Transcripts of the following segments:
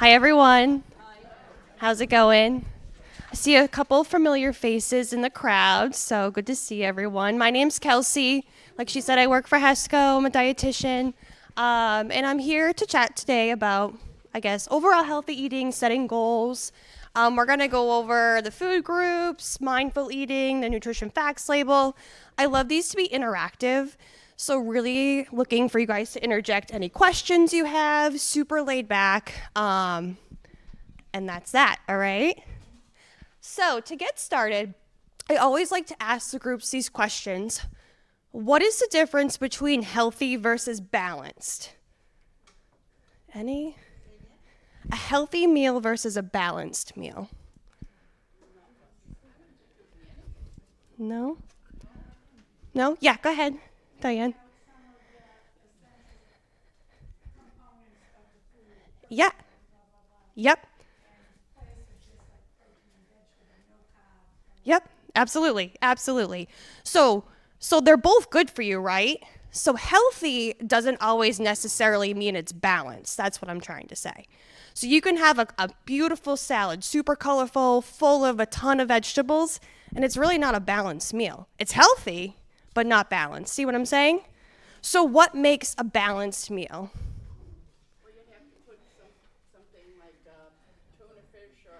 Hi, everyone. How's it going? I see a couple familiar faces in the crowd, so good to see everyone. My name's Kelsey. Like she said, I work for HESSCO. I'm a dietitian, and I'm here to chat today about, I guess, overall healthy eating, setting goals. We're going to go over the food groups, mindful eating, the nutrition facts label. I love these to be interactive. So really looking for you guys to interject any questions you have, super laid back, and that's that, all right? So to get started, I always like to ask the groups these questions. What is the difference between healthy versus balanced? Any? A healthy meal versus a balanced meal? No? No? Yeah, go ahead, Diane. Yeah. Yep. Yep. Absolutely. Absolutely. So they're both good for you, right? So healthy doesn't always necessarily mean it's balanced. That's what I'm trying to say. So you can have a beautiful salad, super colorful, full of a ton of vegetables, and it's really not a balanced meal. It's healthy, but not balanced. See what I'm saying? So what makes a balanced meal? Well, you have to put something like tuna fish or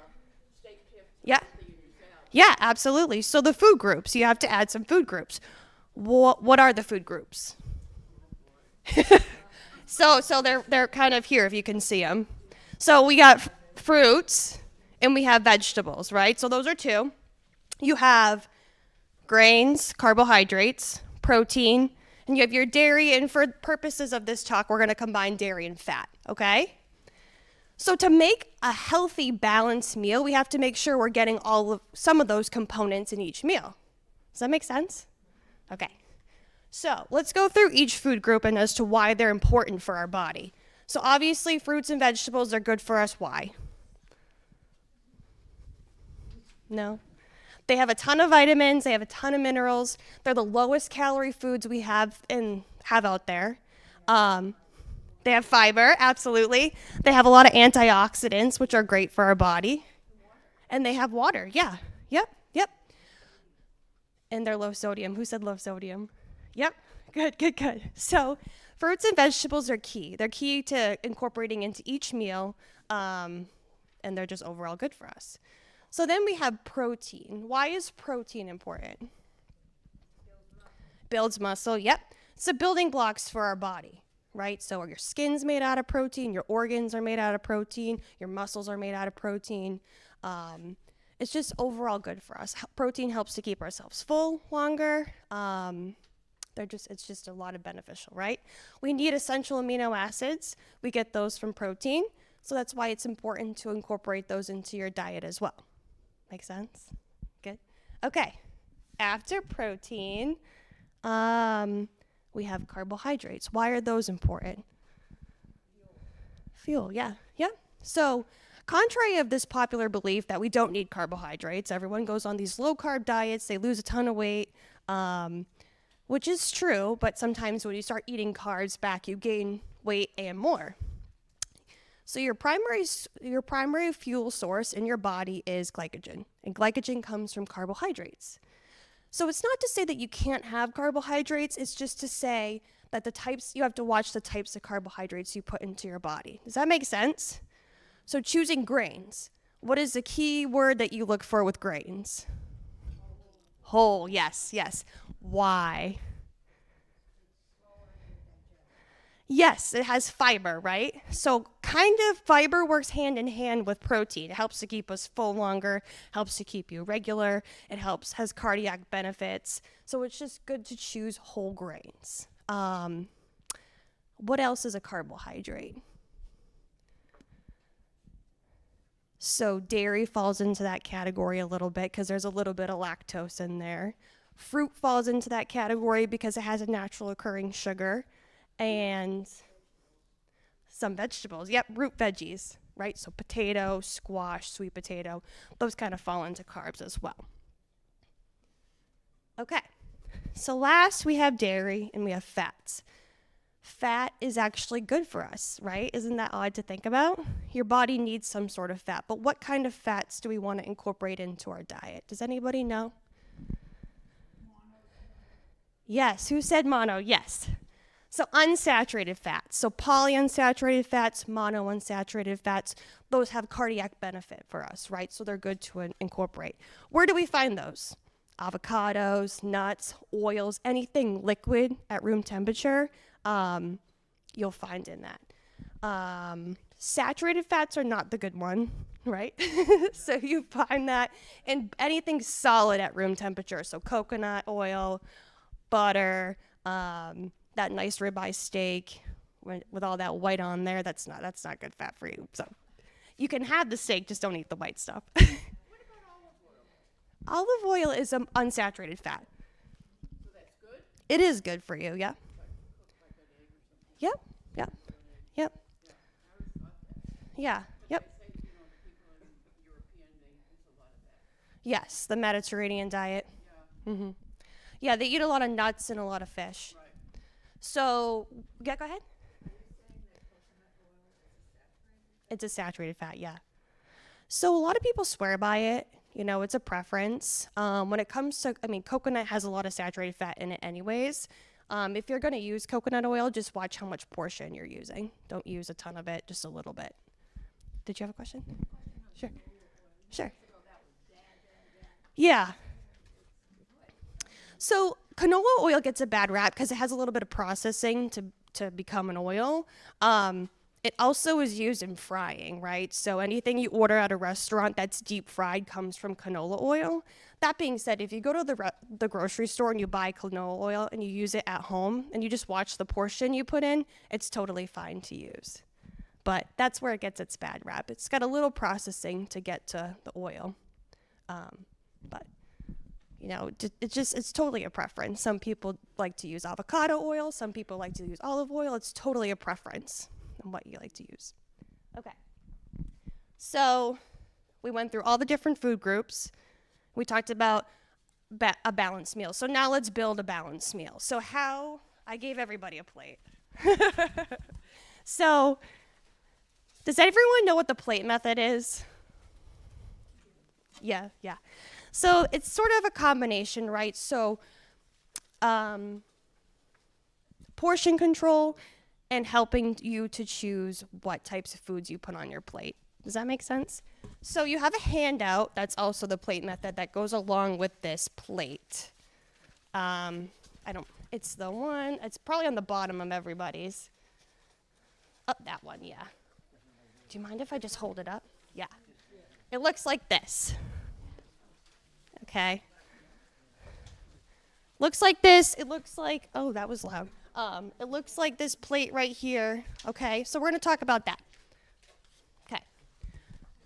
steak tips or Yeah. something in your salad. Yeah, absolutely. So the food groups, you have to add some food groups. What are the food groups? So they're kind of here if you can see them. So we got fruits and we have vegetables, right? So those are two. You have grains, carbohydrates, protein, and you have your dairy. And for purposes of this talk, we're going to combine dairy and fat, okay? So to make a healthy, balanced meal, we have to make sure we're getting some of those components in each meal. Does that make sense? Okay. So let's go through each food group and as to why they're important for our body. So obviously, fruits and vegetables are good for us. Why? No? They have a ton of vitamins. They have a ton of minerals. They're the lowest calorie foods we have out there. They have fiber, absolutely. They have a lot of antioxidants, which are great for our body. And they have water, yeah. Yep. And they're low sodium. Who said low sodium? Yep, good. So fruits and vegetables are key. They're key to incorporating into each meal, and they're just overall good for us. So then we have protein. Why is protein important? Builds muscle, yep. It's the building blocks for our body, right? So your skin's made out of protein, your organs are made out of protein, your muscles are made out of protein. It's just overall good for us. Protein helps to keep ourselves full longer. It's just a lot of beneficial, right? We need essential amino acids. We get those from protein. So that's why it's important to incorporate those into your diet as well. Make sense? Good. Okay. After protein, we have carbohydrates. Why are those important? Fuel, yeah. So contrary of this popular belief that we don't need carbohydrates, everyone goes on these low-carb diets, they lose a ton of weight, which is true, but sometimes when you start eating carbs back, you gain weight and more. So your primary fuel source in your body is glycogen, and glycogen comes from carbohydrates. So it's not to say that you can't have carbohydrates, it's just to say that you have to watch the types of carbohydrates you put into your body. Does that make sense? So choosing grains. What is the key word that you look for with grains? Whole, yes. Why? Yes, it has fiber, right? So kind of fiber works hand in hand with protein. It helps to keep us full longer, helps to keep you regular, has cardiac benefits. So it's just good to choose whole grains. What else is a carbohydrate? So dairy falls into that category a little bit because there's a little bit of lactose in there. Fruit falls into that category because it has a natural occurring sugar. And some vegetables, root veggies, right? So potato, squash, sweet potato, those kind of fall into carbs as well. Okay, so last we have dairy and we have fats. fat is actually good for us, right? Isn't that odd to think about? Your body needs some sort of fat, but what kind of fats do we want to incorporate into our diet? Does anybody know? Yes, who said mono? Yes. So unsaturated fats, so polyunsaturated fats, monounsaturated fats, those have cardiac benefit for us, right? So they're good to incorporate. Where do we find those? Avocados, nuts, oils, anything liquid at room temperature, you'll find in that. Saturated fats are not the good one, right? So you find that in anything solid at room temperature, so coconut oil, butter, that nice ribeye steak with all that white on there, that's not good fat for you. So you can have the steak, just don't eat the white stuff. What about olive oil? Olive oil is an unsaturated fat. So that's good? It is good for you, yeah. Like cooked like an egg or something? Yep, yep, yep, Yeah, I always thought that. yeah, yep. They say, the people in European, they use a lot of that. Yes, the Mediterranean diet. Yeah. hmm Yeah, they eat a lot of nuts and a lot of fish. Right. So, yeah, go ahead. It's a saturated fat, yeah. So a lot of people swear by it. You know, it's a preference. When it comes to, coconut has a lot of saturated fat in it anyways. If you're going to use coconut oil, just watch how much portion you're using. Don't use a ton of it, just a little bit. Did you have a question? Sure. Sure. Yeah. So canola oil gets a bad rap because it has a little bit of processing to become an oil. It also is used in frying, right? So anything you order at a restaurant that's deep fried comes from canola oil. That being said, if you go to the grocery store and you buy canola oil and you use it at home and you just watch the portion you put in, it's totally fine to use. But that's where it gets its bad rap. It's got a little processing to get to the oil. But you know, it's totally a preference. Some people like to use avocado oil. Some people like to use olive oil. It's totally a preference on what you like to use. Okay. So we went through all the different food groups. We talked about a balanced meal. So now let's build a balanced meal. So I gave everybody a plate. So does everyone know what the plate method is? Yeah. So it's sort of a combination, right? So portion control and helping you to choose what types of foods you put on your plate. Does that make sense? So you have a handout, that's also the plate method that goes along with this plate. It's the one, it's probably on the bottom of everybody's. Oh, that one, yeah. Do you mind if I just hold it up? Yeah. It looks like this. Okay. Looks like this. It looks like, oh, that was loud. It looks like this plate right here. Okay, so we're going to talk about that. Okay.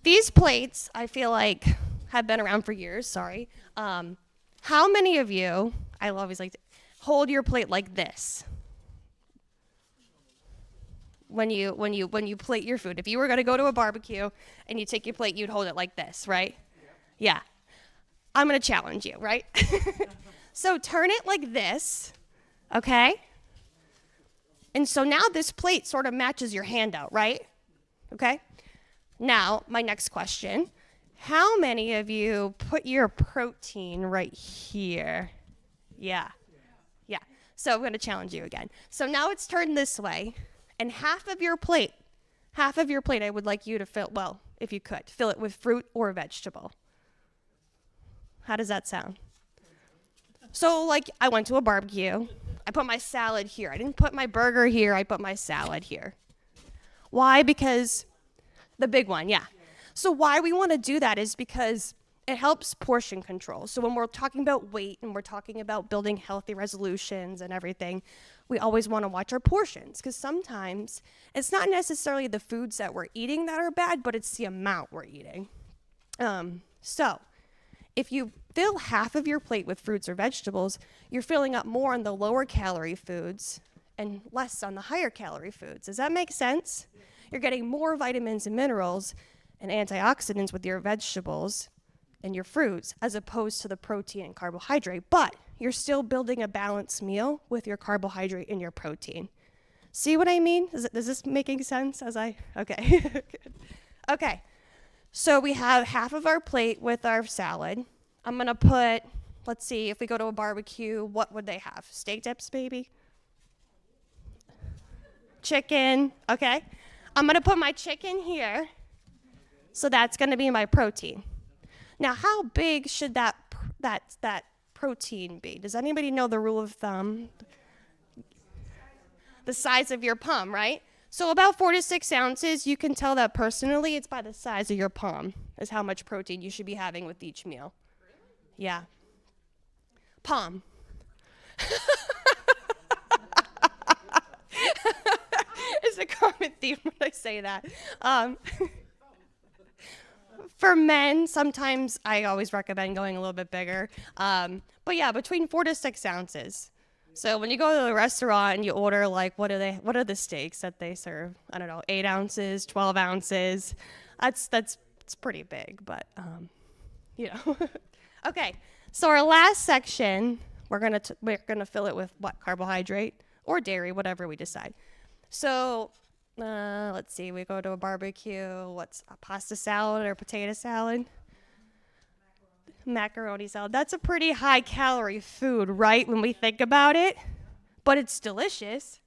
These plates, I feel like, have been around for years. Sorry. How many of you, I always like to hold your plate like this when you plate your food? If you were going to go to a barbecue and you take your plate, you'd hold it like this, right? Yeah. I'm going to challenge you, right? So turn it like this, okay? And so now this plate sort of matches your handout, right? Okay? Now, my next question. How many of you put your protein right here? Yeah. So I'm going to challenge you again. So now it's turned this way, and half of your plate, I would like you to fill, well, if you could, fill it with fruit or vegetable. How does that sound? So, like, I went to a barbecue. I put my salad here. I didn't put my burger here. I put my salad here. Why? Because the big one, yeah. So why we want to do that is because it helps portion control. So when we're talking about weight and we're talking about building healthy resolutions and everything, we always want to watch our portions because sometimes it's not necessarily the foods that we're eating that are bad, but it's the amount we're eating. So if you fill half of your plate with fruits or vegetables, you're filling up more on the lower calorie foods and less on the higher calorie foods. Does that make sense? You're getting more vitamins and minerals and antioxidants with your vegetables and your fruits as opposed to the protein and carbohydrate, but you're still building a balanced meal with your carbohydrate and your protein. See what I mean? Is this making sense okay. Good. Okay, so we have half of our plate with our salad. I'm gonna put, let's see, if we go to a barbecue, what would they have? Steak tips, maybe? Chicken, okay. I'm gonna put my chicken here, so that's gonna be my protein. Now, how big should that protein be? Does anybody know the rule of thumb? The size of your palm, right? So about 4 to 6 ounces, you can tell that personally, it's by the size of your palm, is how much protein you should be having with each meal. Yeah. Palm. It's a common theme when I say that. For men, sometimes I always recommend going a little bit bigger. But yeah, between 4 to 6 ounces. So when you go to the restaurant and you order, like, what are the steaks that they serve? I don't know, 8 ounces, 12 ounces. It's pretty big, but Okay, so our last section, we're gonna fill it with what? Carbohydrate or dairy, whatever we decide. So let's see, we go to a barbecue. What's a pasta salad or potato salad? Macaroni salad. That's a pretty high calorie food, right? When we think about it, but it's delicious.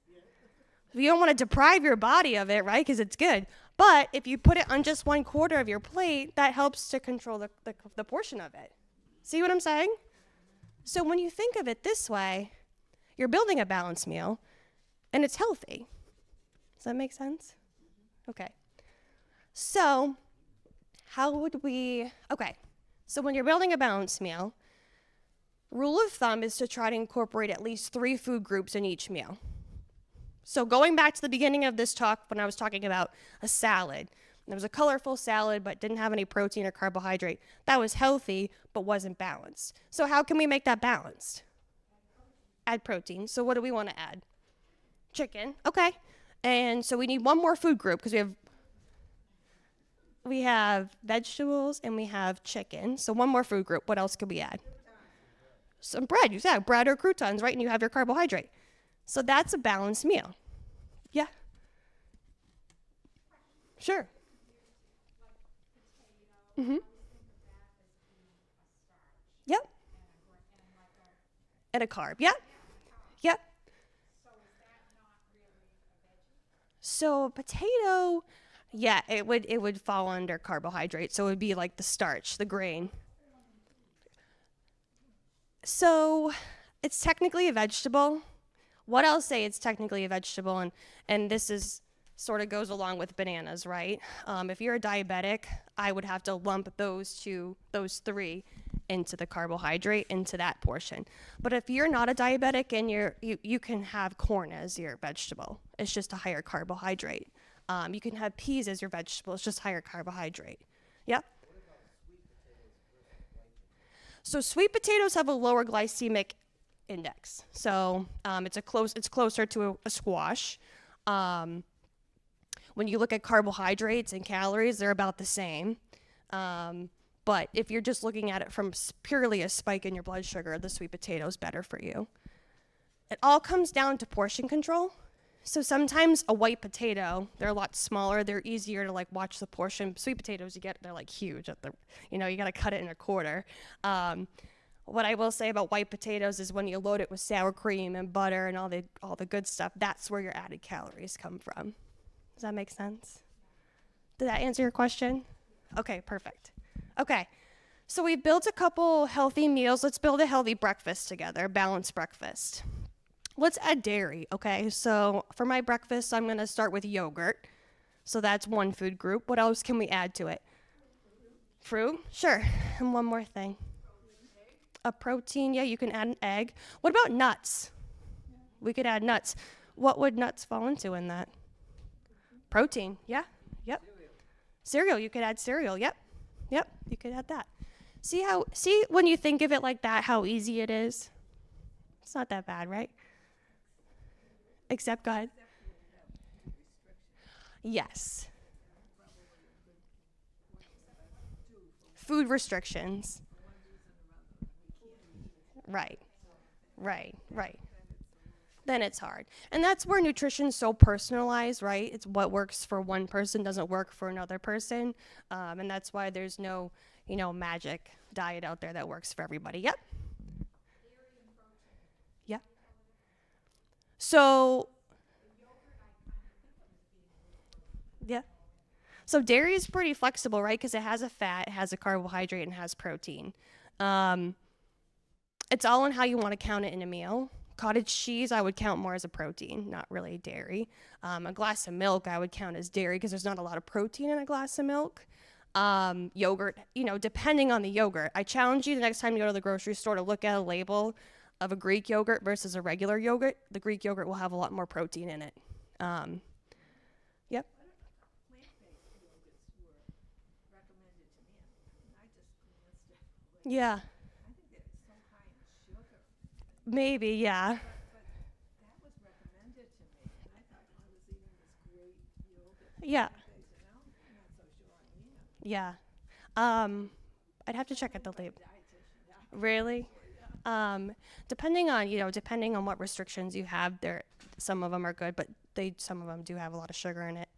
You don't want to deprive your body of it, right? Because it's good. But if you put it on just 1/4 of your plate, that helps to control the portion of it. See what I'm saying? So when you think of it this way, you're building a balanced meal, and it's healthy. Does that make sense? Okay. So so when you're building a balanced meal, rule of thumb is to try to incorporate at least 3 food groups in each meal. So going back to the beginning of this talk when I was talking about a salad, there was a colorful salad but didn't have any protein or carbohydrate. That was healthy but wasn't balanced. So how can we make that balanced? Add protein. So what do we want to add? Chicken. Okay. And so we need one more food group because we have vegetables and we have chicken. So one more food group. What else could we add? Some bread. You said bread or croutons, right? And you have your carbohydrate. So that's a balanced meal. Yeah. Sure. Mm-hmm. Yep. And a carb. Yep. Yep. So potato, yeah, it would fall under carbohydrate. So it would be like the starch, the grain. So it's technically a vegetable. What I'll say, it's technically a vegetable, and this is sort of goes along with bananas, right? If you're a diabetic, I would have to lump those 3 into the carbohydrate, into that portion. But if you're not a diabetic and you can have corn as your vegetable, it's just a higher carbohydrate. You can have peas as your vegetable, it's just higher carbohydrate. Yeah? So sweet potatoes have a lower glycemic index. So it's closer to a squash. When you look at carbohydrates and calories, they're about the same. But if you're just looking at it from purely a spike in your blood sugar, the sweet potato is better for you. It all comes down to portion control. So sometimes a white potato, they're a lot smaller. They're easier to like watch the portion. Sweet potatoes, they're like huge. You got to cut it in a quarter. What I will say about white potatoes is when you load it with sour cream and butter and all the good stuff, that's where your added calories come from. Does that make sense? Did that answer your question? Okay, perfect. Okay, so we built a couple healthy meals. Let's build a healthy breakfast together, balanced breakfast. Let's add dairy, okay? So for my breakfast, I'm going to start with yogurt. So that's one food group. What else can we add to it? Fruit? Sure. And one more thing. A protein, yeah, you can add an egg. What about nuts? We could add nuts. What would nuts fall into in that? Protein, yeah, yep. Cereal, you could add cereal, yep, you could add that. See when you think of it like that, how easy it is? It's not that bad, right? Except, go ahead. Yes. Food restrictions. Right. then it's hard. And that's where nutrition's so personalized, right? It's what works for one person doesn't work for another person. And that's why there's no, magic diet out there that works for everybody. Yep. Yeah. So, yeah. So dairy is pretty flexible, right? Because it has a fat, it has a carbohydrate, and has protein. It's all on how you want to count it in a meal. Cottage cheese, I would count more as a protein, not really dairy. A glass of milk, I would count as dairy because there's not a lot of protein in a glass of milk. Yogurt, depending on the yogurt. I challenge you the next time you go to the grocery store to look at a label of a Greek yogurt versus a regular yogurt. The Greek yogurt will have a lot more protein in it. Yep. Plant-based yogurts were recommended to me, and I just glanced at the label. Yeah. I think they're so high in sugar, Maybe, yeah. but that was recommended to me, and I thought I was eating this great yogurt. Yeah. They said, no, I'm not so sure I am. Yeah. I'd have to check at the label. Dietitian, yeah. Really? Depending on what restrictions you have, some of them are good, but some of them do have a lot of sugar in it.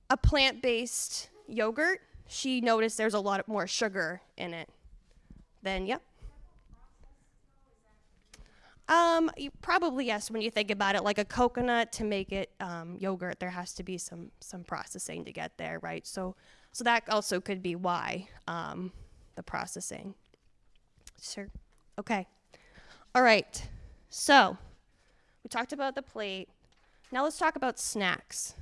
A plant-based yogurt, she noticed there's a lot more sugar in it. Then, yep. Probably yes. When you think about it, like a coconut to make it yogurt, there has to be some processing to get there, right? So that also could be why the processing. Sure. Okay. All right. So we talked about the plate. Now let's talk about snacks.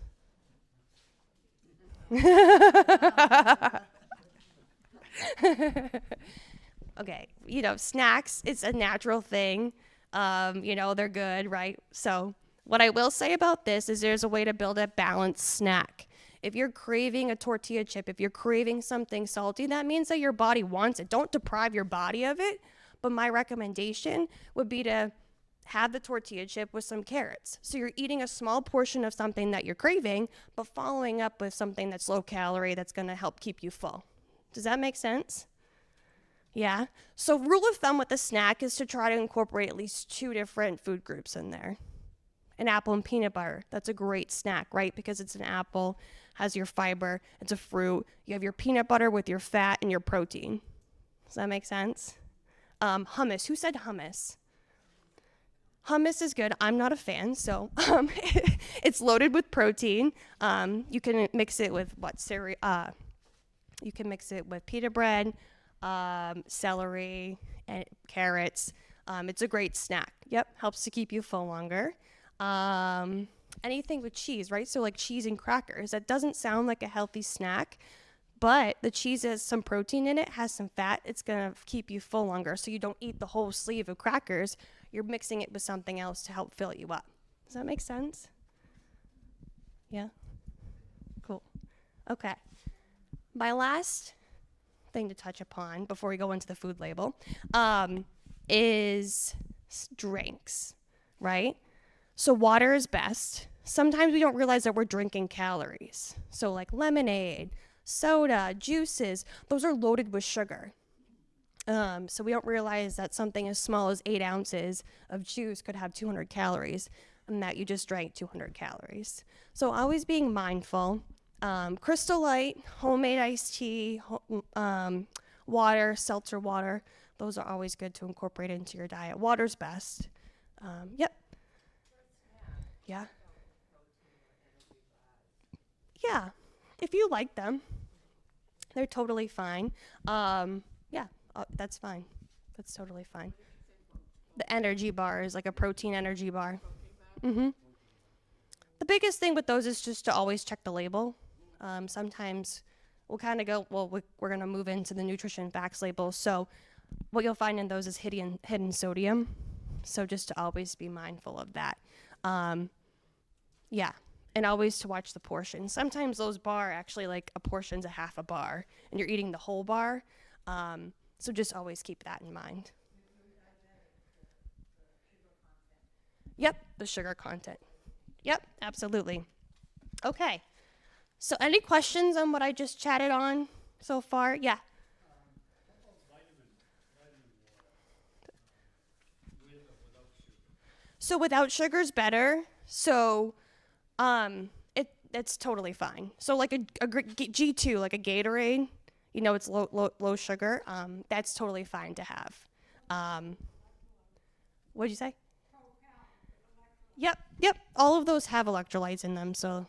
Okay. Snacks, it's a natural thing. They're good, right? So what I will say about this is there's a way to build a balanced snack. If you're craving a tortilla chip, if you're craving something salty, that means that your body wants it. Don't deprive your body of it. But my recommendation would be to have the tortilla chip with some carrots. So you're eating a small portion of something that you're craving, but following up with something that's low calorie that's going to help keep you full. Does that make sense? Yeah. So rule of thumb with a snack is to try to incorporate at least 2 different food groups in there. An apple and peanut butter. That's a great snack, right? Because it's an apple, has your fiber, it's a fruit. You have your peanut butter with your fat and your protein. Does that make sense? Hummus. Who said hummus? Hummus is good. I'm not a fan, so it's loaded with protein. You can mix it with cereal? You can mix it with pita bread, celery, and carrots. It's a great snack. Yep, helps to keep you full longer. Anything with cheese, right? So like cheese and crackers. That doesn't sound like a healthy snack, but the cheese has some protein in it, has some fat. It's going to keep you full longer. So you don't eat the whole sleeve of crackers. You're mixing it with something else to help fill you up. Does that make sense? Yeah? Cool. Okay. My last thing to touch upon before we go into the food label is drinks, right? So water is best. Sometimes we don't realize that we're drinking calories. So like lemonade, soda, juices, those are loaded with sugar. So we don't realize that something as small as 8 ounces of juice could have 200 calories and that you just drank 200 calories. So always being mindful. Crystal Light, homemade iced tea, water, seltzer water, those are always good to incorporate into your diet. Water's best. Yep. Yeah. Yeah. If you like them, they're totally fine. That's fine. That's totally fine. The energy bar is like a protein energy bar. Mm-hmm. The biggest thing with those is just to always check the label. Sometimes we'll kind of go, we're going to move into the nutrition facts label. So what you'll find in those is hidden sodium. So just to always be mindful of that. Yeah. And always to watch the portion. Sometimes those bar actually like a portion's a half a bar and you're eating the whole bar. So just always keep that in mind. Yep, the sugar content. Yep, absolutely. Okay. So any questions on what I just chatted on so far? Yeah. So without sugar is better. So it's totally fine. So like a G2, like a Gatorade, it's low sugar. That's totally fine to have. What'd you say? Yep. All of those have electrolytes in them, so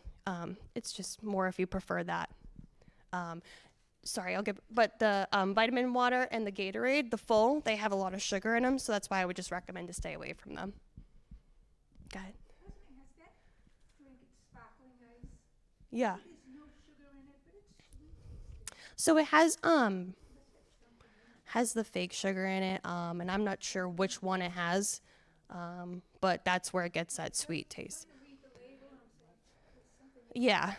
it's just more if you prefer that. Sorry, but the vitamin water and the Gatorade, the full, they have a lot of sugar in them, so that's why I would just recommend to stay away from them. Go ahead. Has that drink, it's sparkling ice? Yeah. There's no sugar in it, but it's sweet. So it has the fake sugar in it, and I'm not sure which one it has, but that's where it gets that sweet taste. Yeah.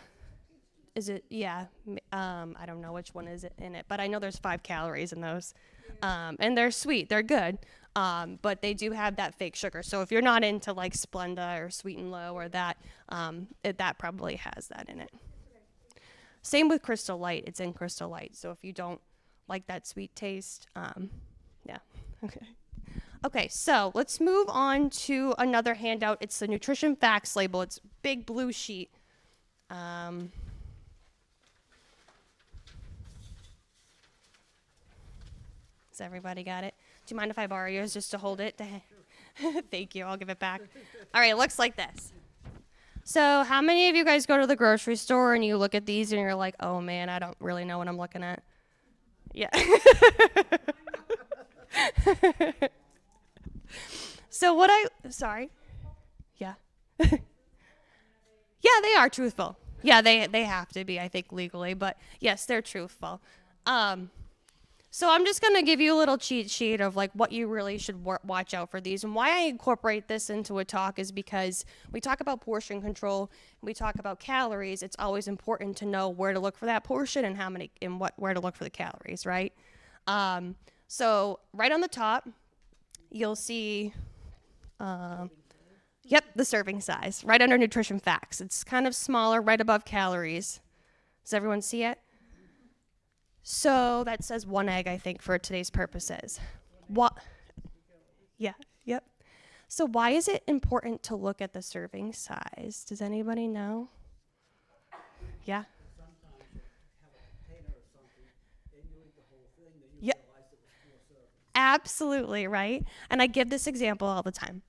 Is it? Yeah. I don't know which one is it in it, but I know there's 5 calories in those, and they're sweet. They're good, but they do have that fake sugar. So if you're not into like Splenda or Sweet and Low or that, that probably has that in it. Same with Crystal Light. It's in Crystal Light. So if you don't like that sweet taste, yeah. Okay, so let's move on to another handout. It's the nutrition facts label. It's big blue sheet. Has everybody got it? Do you mind if I borrow yours just to hold it? Thank you. I'll give it back. All right, it looks like this. So how many of you guys go to the grocery store and you look at these and you're like, oh man, I don't really know what I'm looking at? Yeah. So sorry. Yeah. Yeah, they are truthful. Yeah, they have to be, I think, legally, but yes, they're truthful. So I'm just going to give you a little cheat sheet of like what you really should watch out for these. And why I incorporate this into a talk is because we talk about portion control, we talk about calories. It's always important to know where to look for that portion and where to look for the calories, right? So right on the top, you'll see, the serving size right under nutrition facts. It's kind of smaller right above calories. Does everyone see it? So that says 1 egg, I think, for today's purposes. What? Yeah, yep. So why is it important to look at the serving size? Does anybody know? Yeah? Sometimes you have a container or something, and you eat the whole thing, then you Yep. realize it was 4 servings. Absolutely, right? And I give this example all the time.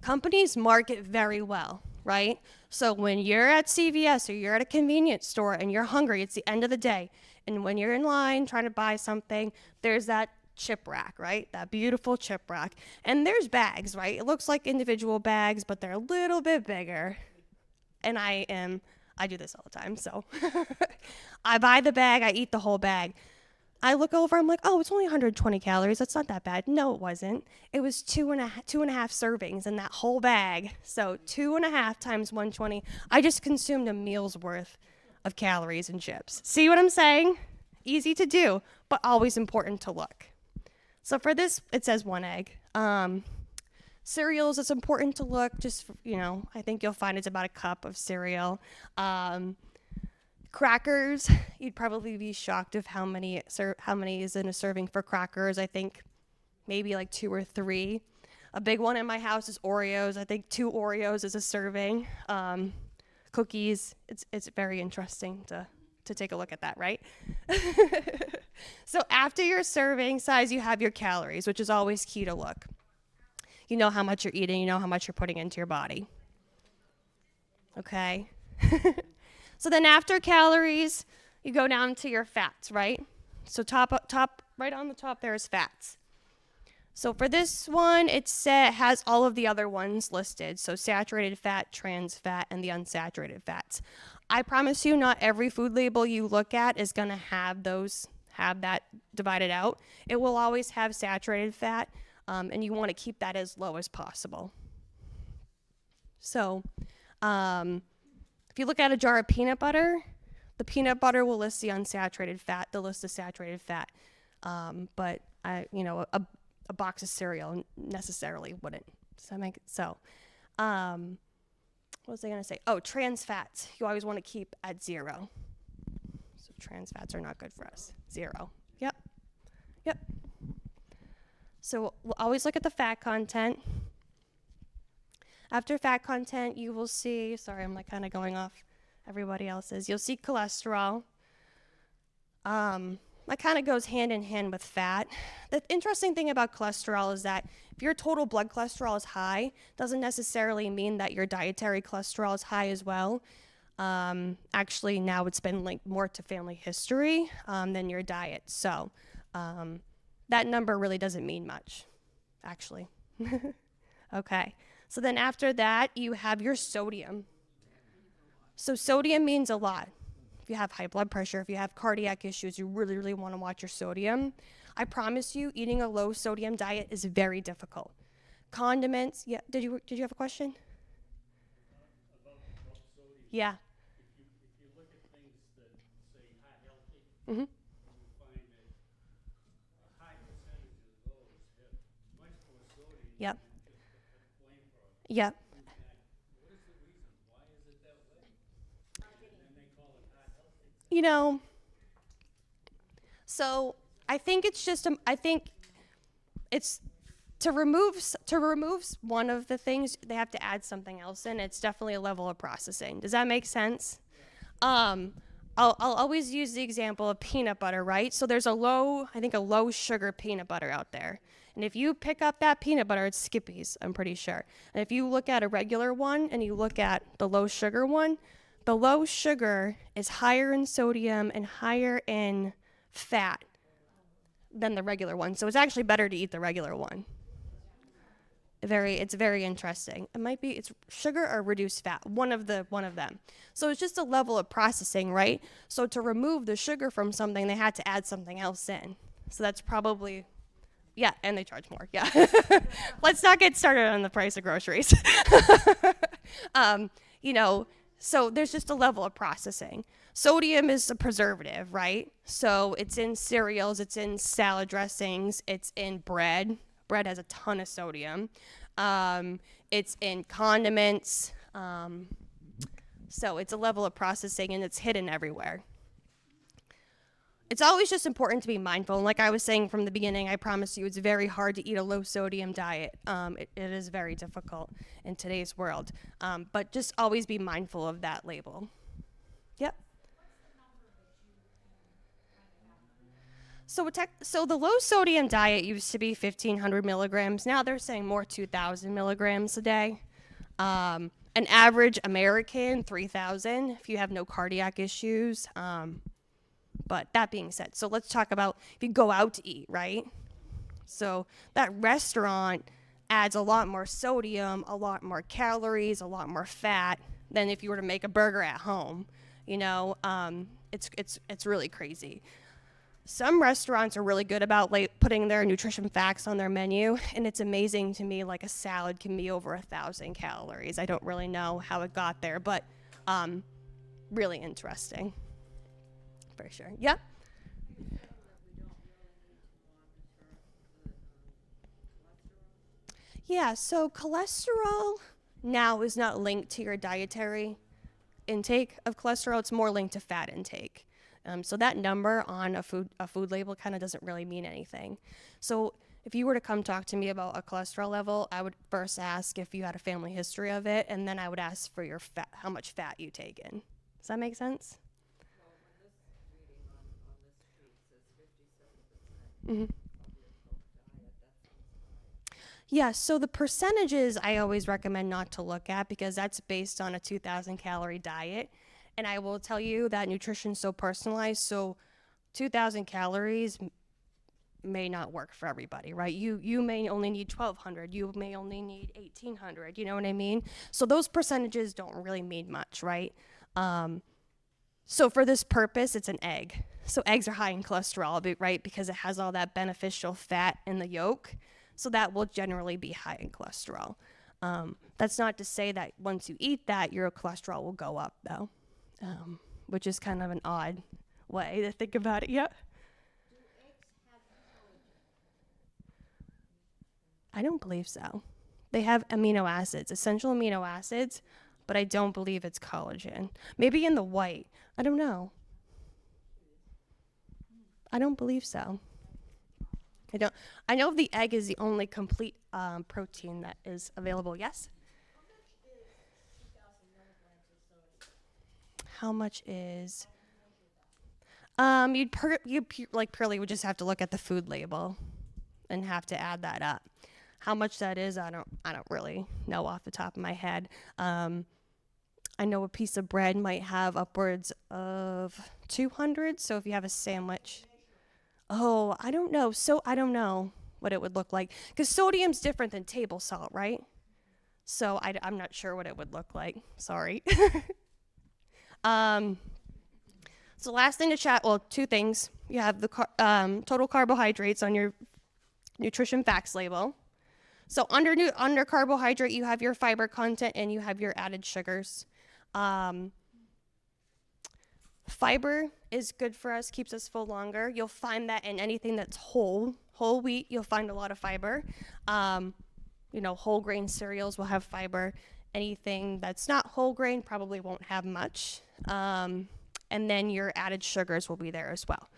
Companies market very well, right? So when you're at CVS or you're at a convenience store and you're hungry, it's the end of the day. And when you're in line trying to buy something, there's that chip rack, right? That beautiful chip rack. And there's bags, right? It looks like individual bags, but they're a little bit bigger. And I do this all the time. So I buy the bag, I eat the whole bag. I look over, I'm like, oh, it's only 120 calories. That's not that bad. No, it wasn't. It was two and a half servings in that whole bag. So 2.5 times 120. I just consumed a meal's worth of calories and chips. See what I'm saying? Easy to do, but always important to look. So for this, it says 1 egg. Cereals, it's important to look. Just, I think you'll find it's about a cup of cereal. Crackers, you'd probably be shocked of how many is in a serving for crackers. I think maybe like 2 or 3. A big one in my house is Oreos. I think 2 Oreos is a serving. Cookies, it's very interesting to take a look at that, right? So after your serving size, you have your calories, which is always key to look. You know how much you're eating, you know how much you're putting into your body. Okay? So then after calories, you go down to your fats, right? So top, right on the top there is fats. So for this one, it has all of the other ones listed. So saturated fat, trans fat, and the unsaturated fats. I promise you, not every food label you look at is going to have that divided out. It will always have saturated fat, and you want to keep that as low as possible. So, if you look at a jar of peanut butter, the peanut butter will list the unsaturated fat, they'll list the saturated fat. But a box of cereal necessarily wouldn't. What was I going to say? Oh, trans fats. You always want to keep at 0. So trans fats are not good for us. 0. Yep. So we'll always look at the fat content. After fat content, you will see, sorry, I'm like kind of going off everybody else's. You'll see cholesterol. That kind of goes hand in hand with fat. The interesting thing about cholesterol is that if your total blood cholesterol is high, doesn't necessarily mean that your dietary cholesterol is high as well. Actually, now it's been linked more to family history than your diet. So that number really doesn't mean much, actually. Okay. So then after that, you have your sodium. So sodium means a lot. If you have high blood pressure, if you have cardiac issues, you really, really want to watch your sodium. I promise you, eating a low sodium diet is very difficult. Condiments, yeah, did you have a question? About sodium. Yeah. If you look at things that say heart healthy, Mm-hmm. you find that a high percentage of those have much more sodium Yep. than just a plain product. Yep. What is the reason? Why is it that way? And then they call it heart healthy. You know, so I think it's just, I think it's to remove one of the things, they have to add something else in. It's definitely a level of processing. Does that make sense? I'll always use the example of peanut butter, right? So there's a low sugar peanut butter out there. And if you pick up that peanut butter, it's Skippy's, I'm pretty sure. And if you look at a regular one and you look at the low sugar one, the low sugar is higher in sodium and higher in fat than the regular one. So it's actually better to eat the regular one. It's very interesting. It's sugar or reduced fat, one of them. So it's just a level of processing, right? So to remove the sugar from something, they had to add something else in. So that's probably, yeah, and they charge more, yeah. Let's not get started on the price of groceries. So there's just a level of processing. Sodium is a preservative, right? So it's in cereals, it's in salad dressings, it's in bread. Bread has a ton of sodium. It's in condiments. So it's a level of processing and it's hidden everywhere. It's always just important to be mindful. And like I was saying from the beginning, I promise you it's very hard to eat a low sodium diet. It is very difficult in today's world. But just always be mindful of that label. Yep. So the low sodium diet used to be 1,500 milligrams. Now they're saying more 2,000 milligrams a day. An average American, 3,000 if you have no cardiac issues. But that being said, so let's talk about if you go out to eat, right? So that restaurant adds a lot more sodium, a lot more calories, a lot more fat than if you were to make a burger at home. It's really crazy. Some restaurants are really good about putting their nutrition facts on their menu, and it's amazing to me, like a salad can be over 1,000 calories. I don't really know how it got there, but really interesting. For sure. Yep. Yeah, so cholesterol now is not linked to your dietary intake of cholesterol. It's more linked to fat intake. So that number on a food label kind of doesn't really mean anything. So if you were to come talk to me about a cholesterol level, I would first ask if you had a family history of it, and then I would ask for your fat, how much fat you take in. Does that make sense? Well, when this reading on this sheet says 57% Mm-hmm. of your Coke diet, that seems high. Yeah, so the percentages I always recommend not to look at because that's based on a 2,000 calorie diet. And I will tell you that nutrition's so personalized, so 2,000 calories may not work for everybody, right? You may only need 1,200, you may only need 1,800, you know what I mean? So those percentages don't really mean much, right? So for this purpose, it's an egg. So eggs are high in cholesterol, right? Because it has all that beneficial fat in the yolk. So that will generally be high in cholesterol. That's not to say that once you eat that, your cholesterol will go up, though, which is kind of an odd way to think about it. Yep. Do eggs have collagen? I don't believe so. They have amino acids, essential amino acids, but I don't believe it's collagen. Maybe in the white. I don't know. I don't believe so. I know the egg is the only complete protein that is available. Yes? how much is? Like purely would just have to look at the food label and have to add that up. How much that is, I don't really know off the top of my head. I know a piece of bread might have upwards of 200. So if you have a sandwich, oh, I don't know. So I don't know what it would look like because sodium's different than table salt, right? So I'm not sure what it would look like. Sorry. So last thing to chat, well, two things. You have the total carbohydrates on your nutrition facts label. So under carbohydrate, you have your fiber content and you have your added sugars. Fiber is good for us, keeps us full longer. You'll find that in anything that's whole wheat, you'll find a lot of fiber. Whole grain cereals will have fiber. Anything that's not whole grain probably won't have much. And then your added sugars will be there as well.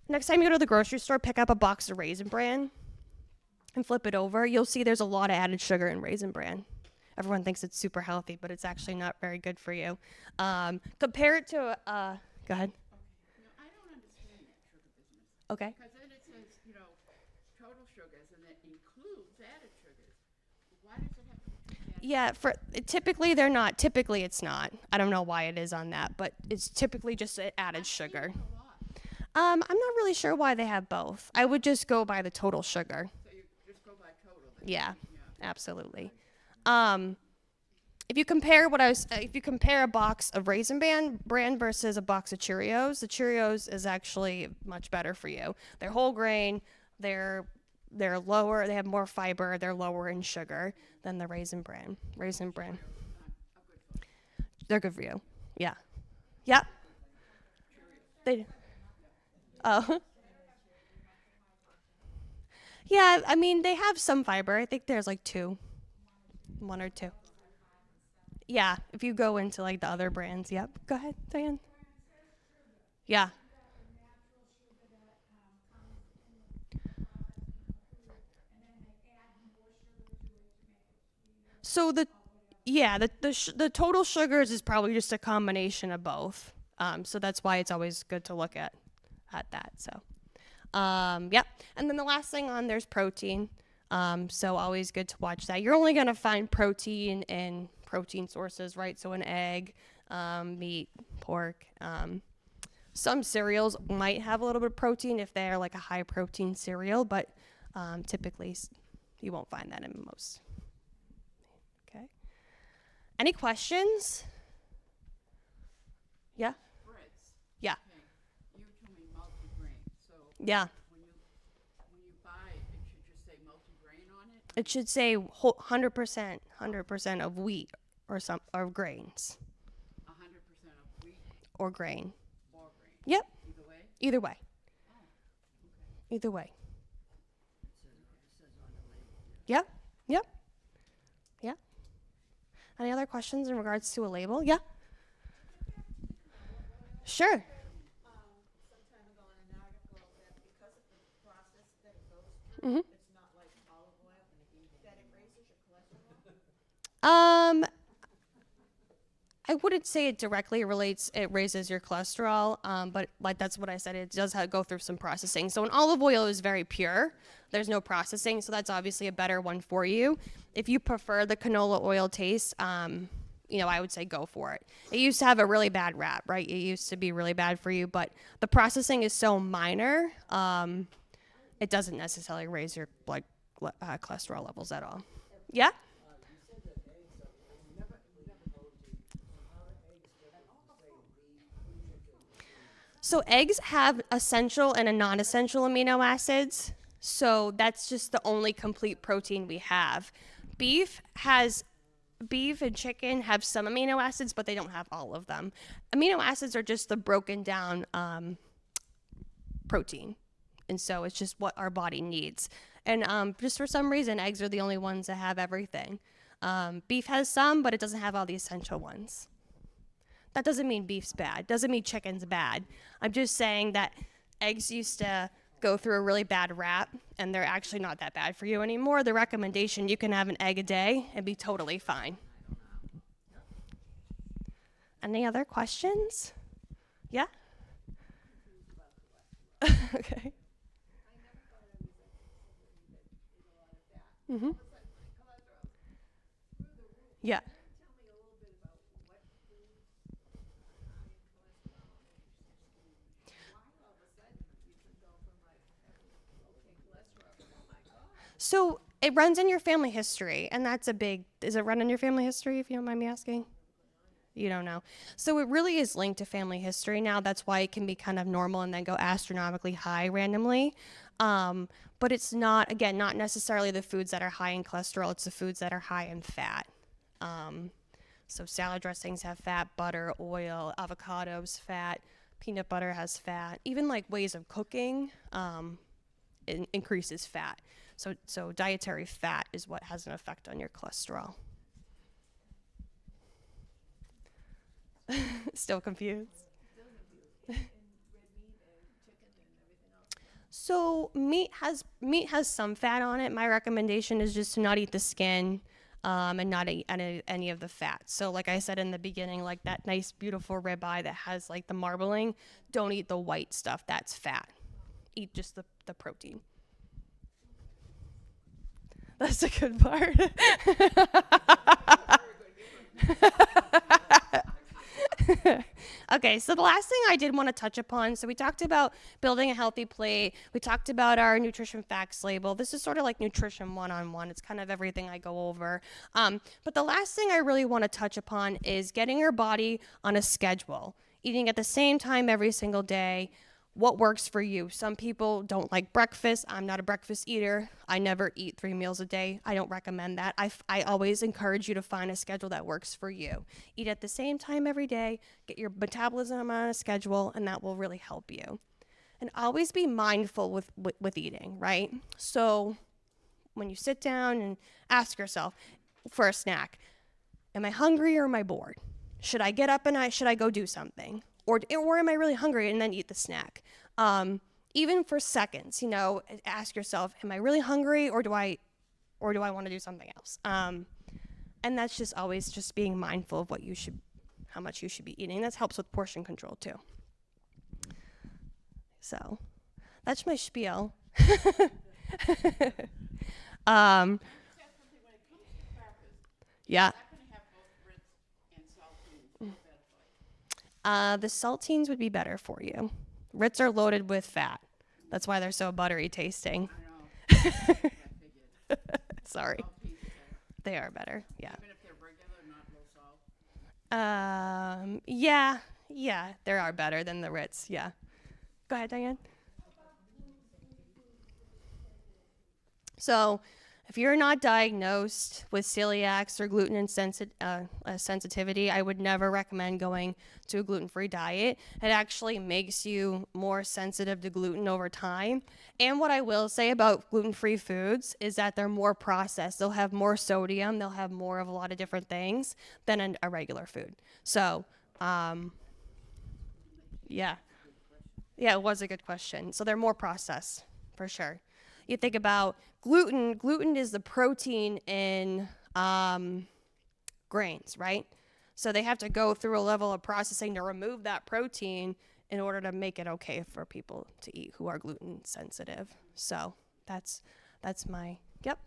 Next time you go to the grocery store, pick up a box of Raisin Bran and flip it over. You'll see there's a lot of added sugar in Raisin Bran. Everyone thinks it's super healthy, but it's actually not very good for you. Compare it to, go ahead. No, I don't understand that sugar business. Okay. Because then it says, total sugars, and it includes added sugars. Why does it have to be added? Yeah, typically they're not. Typically it's not. I don't know why it is on that, but it's typically just added sugar. A lot. I'm not really sure why they have both. I would just go by the total sugar. So you just go by total. Then. Yeah, absolutely. If you compare a box of Raisin Bran versus a box of Cheerios, the Cheerios is actually much better for you. They're whole grain. They're lower. They have more fiber. They're lower in sugar than the Raisin Bran. They're good for you. Yeah. Yep. They. Oh. Yeah, I mean, they have some fiber. I think there's like one or two. Yeah, if you go into like the other brands. Yep. Go ahead, Diane. Yeah. So the total sugars is probably just a combination of both. So that's why it's always good to look at that. So, yep. And then the last thing on there's protein. So always good to watch that. You're only gonna find protein in protein sources, right? So an egg, meat, pork. Some cereals might have a little bit of protein if they're like a high protein cereal, but typically you won't find that in most. Okay. Any questions? Yeah? Breads. Yeah. Okay. You told me multi-grain. So Yeah. when you buy it, it should just say multi-grain on it? It should say 100% of wheat or grains 100% of wheat or grain. or grain. Yep. Either way? Either way. Oh, okay. Either way. It says on the label. Yep. Yep. Yeah. Any other questions in regards to a label? Yeah. Sure. Some time ago in an article that because of the process that it goes through, Mhm. it's not like olive oil, that it raises your cholesterol. I wouldn't say it directly relates. It raises your cholesterol, but like that's what I said. It does go through some processing. So an olive oil is very pure. There's no processing, so that's obviously a better one for you. If you prefer the canola oil taste, I would say go for it. It used to have a really bad rap, right? It used to be really bad for you, but the processing is so minor, it doesn't necessarily raise your blood cholesterol levels at all. Yeah? You said that eggs are, we never go to, how are eggs different from, say, beef, chicken, So eggs have essential and a non-essential amino acids. So that's just the only complete protein we have. Beef and chicken have some amino acids, but they don't have all of them. Amino acids are just the broken down protein. And so it's just what our body needs. And just for some reason, eggs are the only ones that have everything. Beef has some, but it doesn't have all the essential ones. That doesn't mean beef's bad. Doesn't mean chicken's bad. I'm just saying that eggs used to go through a really bad rap, and they're actually not that bad for you anymore. The recommendation, you can have an egg a day and be totally fine. Any other questions? Yeah? Okay. I never thought I was somebody that ate a lot of fat. Mm-hmm. All of a sudden, my cholesterol's through the roof. Yeah. Can you tell me a little bit about what foods are high in cholesterol and why all of a sudden you can go from like having okay cholesterol to oh my god. So it runs in your family history, and that's a big, does it run in your family history, if you don't mind me asking? You don't know. So it really is linked to family history now. That's why it can be kind of normal and then go astronomically high randomly. But it's not, again, not necessarily the foods that are high in cholesterol. It's the foods that are high in fat. So salad dressings have fat, butter, oil, avocados, fat, peanut butter has fat. Even like ways of cooking increases fat. So dietary fat is what has an effect on your cholesterol. Still confused? So meat has some fat on it. My recommendation is just to not eat the skin and not eat any of the fat. So like I said in the beginning, like that nice beautiful ribeye that has like the marbling, don't eat the white stuff. That's fat. Eat just the protein. That's a good part. Okay, so the last thing I did want to touch upon, so we talked about building a healthy plate. We talked about our nutrition facts label. This is sort of like nutrition one-on-one. It's kind of everything I go over. But the last thing I really want to touch upon is getting your body on a schedule, eating at the same time every single day. What works for you? Some people don't like breakfast. I'm not a breakfast eater. I never eat 3 meals a day. I don't recommend that. I always encourage you to find a schedule that works for you. Eat at the same time every day. Get your metabolism on a schedule, and that will really help you. And always be mindful with eating, right? So when you sit down and ask yourself for a snack, am I hungry or am I bored? Should I get up and should I go do something? Or am I really hungry and then eat the snack? Even for seconds, ask yourself, am I really hungry or do I want to do something else? And that's just always just being mindful of how much you should be eating. That helps with portion control too. So that's my spiel. Yeah. The saltines would be better for you. Ritz are loaded with fat. That's why they're so buttery tasting. I know. I figured. Sorry. Saltines are better. They are better, yeah. Even if they're regular, not low salt. Yeah, they are better than the Ritz, yeah. Go ahead, Diane. So, if you're not diagnosed with celiacs or gluten sensitivity, I would never recommend going to a gluten-free diet. It actually makes you more sensitive to gluten over time. And what I will say about gluten-free foods is that they're more processed. They'll have more sodium. They'll have more of a lot of different things than a regular food. So, yeah. Yeah, it was a good question. So they're more processed, for sure. You think about gluten. Gluten is the protein in grains, right? So they have to go through a level of processing to remove that protein in order to make it okay for people to eat who are gluten sensitive. So that's my, yep.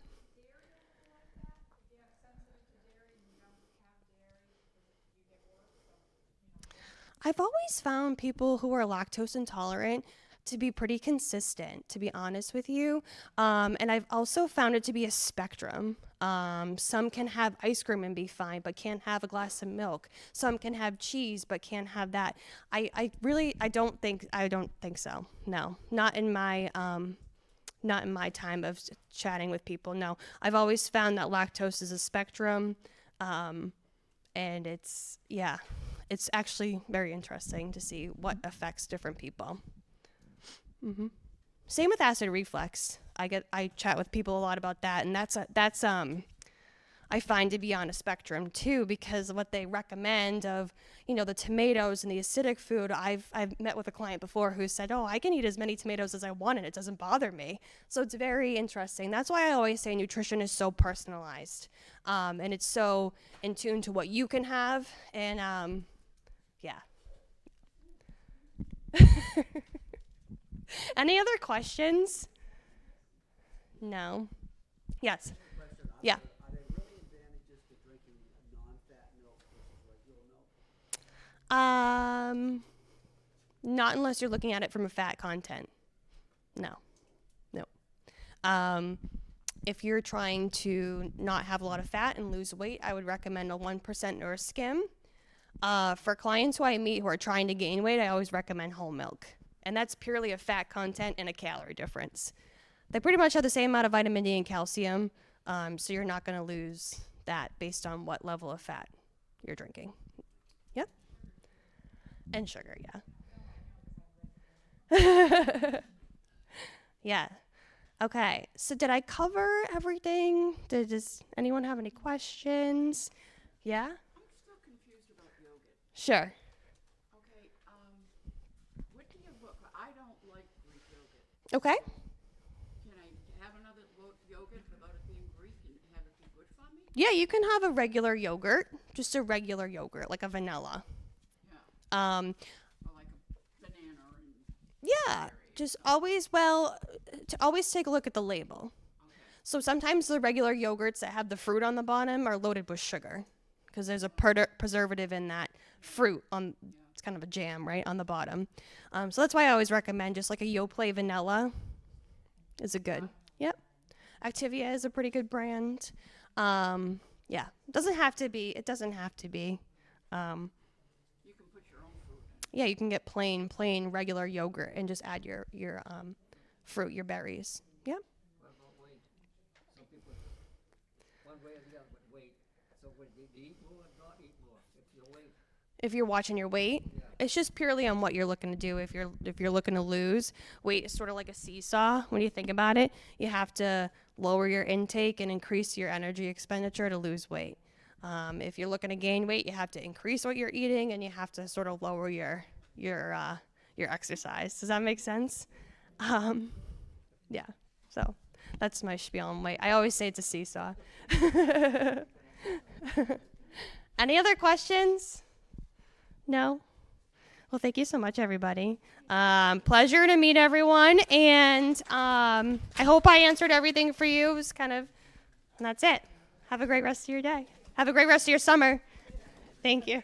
I've always found people who are lactose intolerant to be pretty consistent, to be honest with you. And I've also found it to be a spectrum. Some can have ice cream and be fine, but can't have a glass of milk. Some can have cheese, but can't have that. I don't think so. No, not in my time of chatting with people. No, I've always found that lactose is a spectrum. And it's actually very interesting to see what affects different people. Mm-hmm. Same with acid reflux. I chat with people a lot about that, and that's I find to be on a spectrum too, because what they recommend of the tomatoes and the acidic food. I've met with a client before who said, "Oh, I can eat as many tomatoes as I want, and it doesn't bother me." So it's very interesting. That's why I always say nutrition is so personalized, and it's so in tune to what you can have, and Yeah. Any other questions? No. Yes. Question, Yeah. Are there really advantages to drinking non-fat milk versus regular milk? Not unless you're looking at it from a fat content. No. No. If you're trying to not have a lot of fat and lose weight, I would recommend a 1% or a skim. For clients who I meet who are trying to gain weight, I always recommend whole milk. And that's purely a fat content and a calorie difference. They pretty much have the same amount of vitamin D and calcium, so you're not going to lose that based on what level of fat you're drinking. Yep. And sugar, yeah. Yeah. Okay, so did I cover everything? Does anyone have any questions? Yeah? I'm still confused about yogurt. Sure. Okay, what do you look, I don't like Greek yogurt. Okay. Can I have another yogurt without it being Greek and have it be good for me? Yeah, you can have a regular yogurt, just a regular yogurt, like a vanilla. Yeah, Um, or like a banana and, yeah, just always, to always take a look at the label. okay. So sometimes the regular yogurts that have the fruit on the bottom are loaded with sugar because there's a preservative in that fruit on. It's kind of a jam, right, on the bottom. So that's why I always recommend just like a Yoplait vanilla is a good. Yep. Activia is a pretty good brand. Yeah, it doesn't have to be. You can put your own fruit in. Yeah, you can get plain regular yogurt and just add your fruit, your berries. Yep. What about weight? Some people, one way or the other with weight. So would you eat more or not eat more if you're weight? If you're watching your weight, it's just purely on what you're looking to do. If you're looking to lose weight, is sort of like a seesaw. When you think about it, you have to lower your intake and increase your energy expenditure to lose weight. If you're looking to gain weight, you have to increase what you're eating, and you have to sort of lower your exercise. Does that make sense? Yeah. So that's my spiel on weight. I always say it's a seesaw. Any other questions? No? Well, thank you so much, everybody. Pleasure to meet everyone, and I hope I answered everything for you. It was and that's it. Have a great rest of your day. Have a great rest of your summer. Thank you.